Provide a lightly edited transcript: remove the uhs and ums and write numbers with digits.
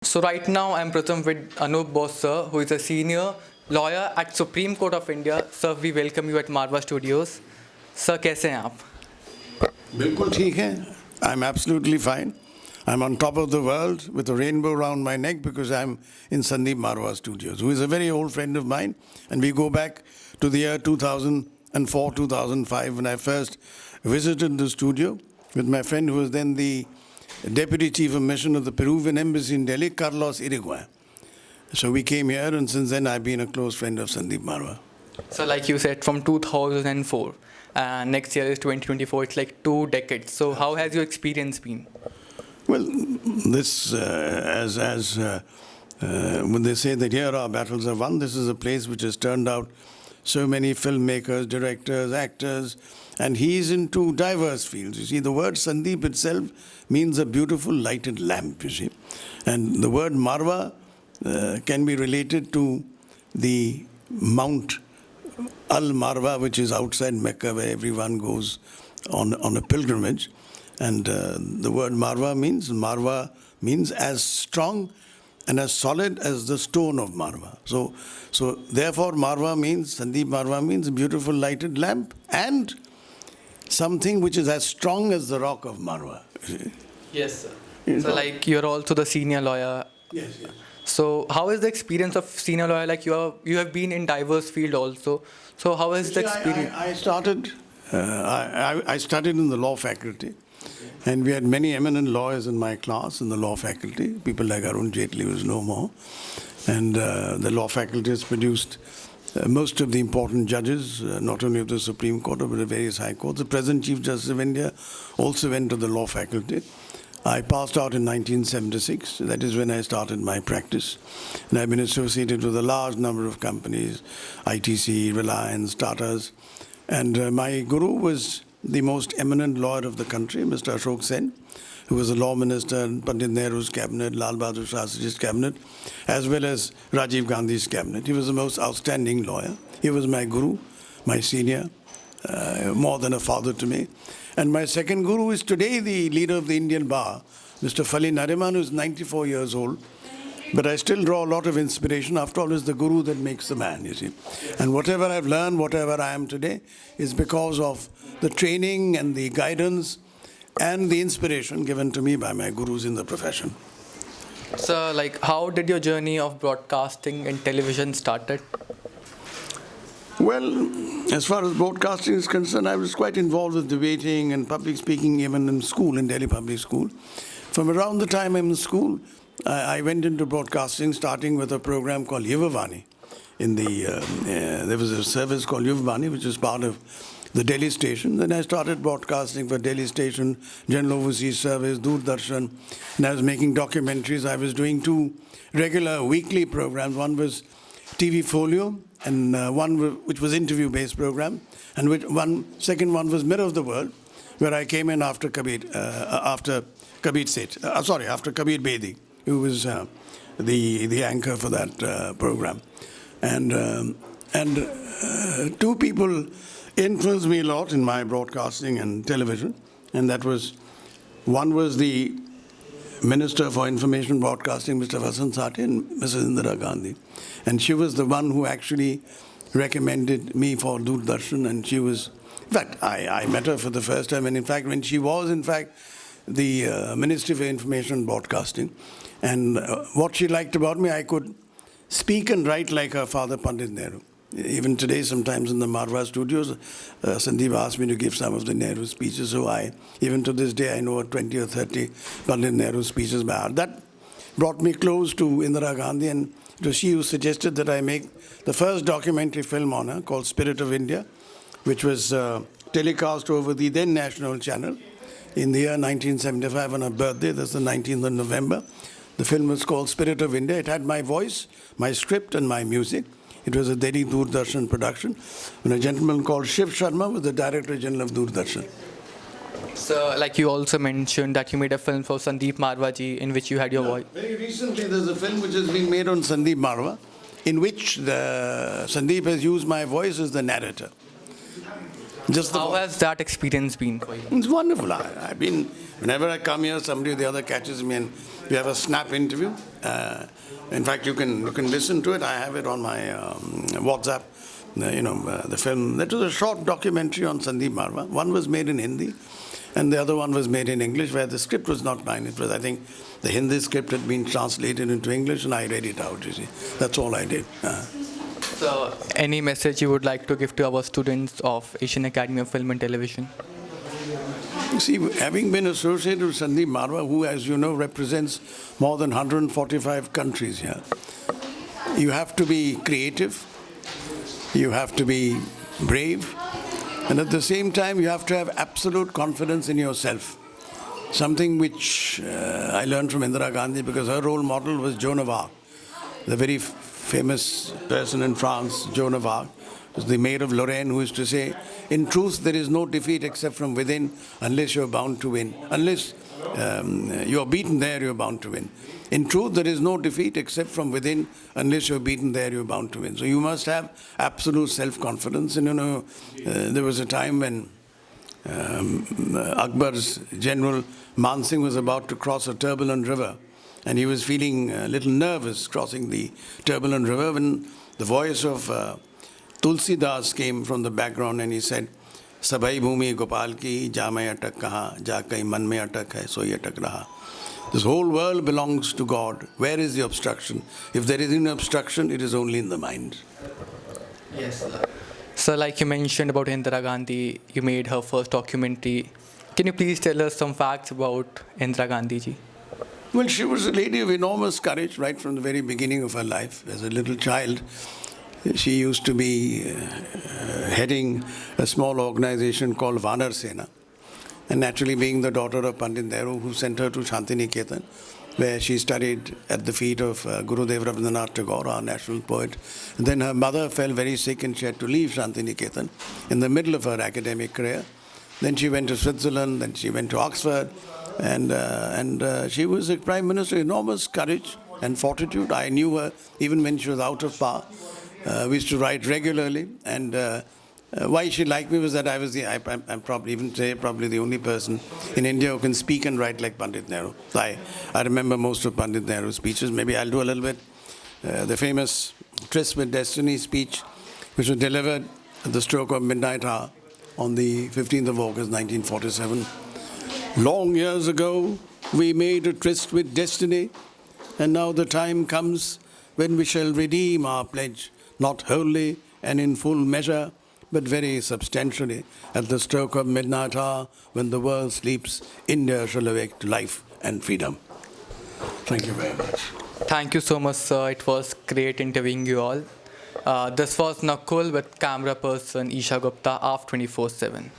So right now I'm present with Anoop Bose sir, who is a senior lawyer at Supreme Court of India. Sir, we welcome you at Marva Studios. Sir, कैसे हैं आप? बिल्कुल ठीक है. I'm absolutely fine. I'm on top of the world with a rainbow around my neck because I'm in Sandeep Marwa Studios, who is a very old friend of mine, and we go back to the year 2004, 2005 when I first visited the studio with my friend who was then the Deputy Chief of Mission of the Peruvian Embassy in Delhi, Carlos Irigoyen. So we came here, and since then I've been a close friend of Sandeep Marwa. So like you said, from 2004, and next year is 2024. It's like 2 decades. So how has your experience been? Well, this, when they say that here our battles are won, this is a place which has turned out so many filmmakers, directors, actors, and he's into diverse fields. You see, the word Sandeep itself means a beautiful lighted lamp, you see. And the word Marwa can be related to the Mount Al-Marwa, which is outside Mecca, where everyone goes on a pilgrimage. And the word Marwa means as strong and as solid as the stone of Marwa. So therefore Sandeep Marwa means a beautiful lighted lamp and something which is as strong as the rock of Marwa. Yes, sir. So like you're also the senior lawyer. Yes. So how is the experience of senior lawyer? Like you have been in diverse field also. So how is the experience? I studied in the law faculty. And we had many eminent lawyers in my class in the law faculty, people like Arun Jaitley, who is no more. And the law faculty has produced most of the important judges, not only of the Supreme Court, but of various high courts. The present Chief Justice of India also went to the law faculty. I passed out in 1976. That is when I started my practice. And I've been associated with a large number of companies, ITC, Reliance, Tatas. And my guru was the most eminent lawyer of the country, Mr. Ashok Sen, who was a law minister in Pandit Nehru's cabinet, Lal Bahadur Shastri's cabinet, as well as Rajiv Gandhi's cabinet. He was the most outstanding lawyer. He was my guru, my senior, more than a father to me. And my second guru is today the leader of the Indian Bar, Mr. Fali Nariman, who is 94 years old. But I still draw a lot of inspiration. After all, it's the guru that makes the man, you see. And whatever I've learned, whatever I am today, is because of the training and the guidance and the inspiration given to me by my gurus in the profession. So like how did your journey of broadcasting and television started? Well, as far as broadcasting is concerned, I was quite involved with debating and public speaking even in school, in Delhi Public School. From around the time I'm in school, I went into broadcasting, starting with a program called Yuvavani. There was a service called Yuvavani, which was part of the Delhi station. Then I started broadcasting for Delhi station, General Overseas Service, Doordarshan, and I was making documentaries. I was doing 2 regular weekly programs. One was TV Folio, and one which was interview-based program, and second one was Mirror of the World, where I came in after Kabir Bedi, who was the anchor for that program. And 2 people influenced me a lot in my broadcasting and television, and one was the Minister for Information Broadcasting, Mr. Vasant Sathe, and Mrs. Indira Gandhi. And she was the one who actually recommended me for Doordarshan, and she was, in fact, I met her for the first time, and in fact, when she was, the Ministry for Information Broadcasting. And what she liked about me, I could speak and write like her father, Pandit Nehru. Even today, sometimes in the Marwa studios, Sandeep asked me to give some of the Nehru speeches. So even to this day, I know 20 or 30 Pandit Nehru speeches by heart. That brought me close to Indira Gandhi, and it was she who suggested that I make the first documentary film on her called Spirit of India, which was telecast over the then national channel in the year 1975 on her birthday. That's the 19th of November. The film was called Spirit of India. It had my voice, my script, and my music. It was a Delhi Doordarshan production, and a gentleman called Shiv Sharma was the Director General of Doordarshan. So, like you also mentioned that you made a film for Sandeep Marwa ji in which you had your voice. Very recently, there's a film which has been made on Sandeep Marwa, in which Sandeep has used my voice as the narrator. How has that experience been for you? It's wonderful. Whenever I come here, somebody or the other catches me and we have a snap interview. In fact, you can listen to it. I have it on my WhatsApp. The film. That was a short documentary on Sandeep Marwa. One was made in Hindi, and the other one was made in English, where the script was not mine. It was, I think, the Hindi script had been translated into English, and I read it out. You see, that's all I did. So, any message you would like to give to our students of Asian Academy of Film and Television? You see, having been associated with Sandeep Marwa, who, as you know, represents more than 145 countries here, you have to be creative, you have to be brave, and at the same time, you have to have absolute confidence in yourself. Something which I learned from Indira Gandhi, because her role model was Joan of Arc, the very famous person in France, Joan of Arc. Was the maid of Lorraine, who used to say, in truth, there is no defeat except from within unless you're bound to win. Unless you're beaten there, you're bound to win. In truth, there is no defeat except from within unless you're beaten there, you're bound to win. So you must have absolute self-confidence. And there was a time when Akbar's general Man Singh was about to cross a turbulent river, and he was feeling a little nervous crossing the turbulent river when the voice of Tulsi Das came from the background, and he said, Sabai bhumi gopal ki, ja main atak kaha, ja kai man mein atak hai, so atak raha. This whole world belongs to God. Where is the obstruction? If there is an obstruction, it is only in the mind. Yes, sir. So, like you mentioned about Indira Gandhi, you made her first documentary. Can you please tell us some facts about Indira Gandhi ji? Well, she was a lady of enormous courage right from the very beginning of her life. As a little child, she used to be heading a small organization called Vanar Sena. And naturally, being the daughter of Pandit Nehru, who sent her to Shantiniketan, where she studied at the feet of Gurudev Rabindranath Tagore, our national poet. And then her mother fell very sick and she had to leave Shantiniketan in the middle of her academic career. Then she went to Switzerland, then she went to Oxford, and she was a prime minister, enormous courage and fortitude. I knew her even when she was out of power. We used to write regularly, and why she liked me was that I'm probably the only person in India who can speak and write like Pandit Nehru. I remember most of Pandit Nehru's speeches. Maybe I'll do a little bit. The famous Tryst with Destiny speech, which was delivered at the stroke of midnight hour on the 15th of August, 1947. Long years ago, we made a tryst with destiny, and now the time comes when we shall redeem our pledge, not wholly and in full measure, but very substantially. At the stroke of midnight hour, when the world sleeps, India shall awake to life and freedom. Thank you very much. Thank you so much, sir. It was great interviewing you all. This was Nakul with camera person Isha Gupta, AAFT 24/7.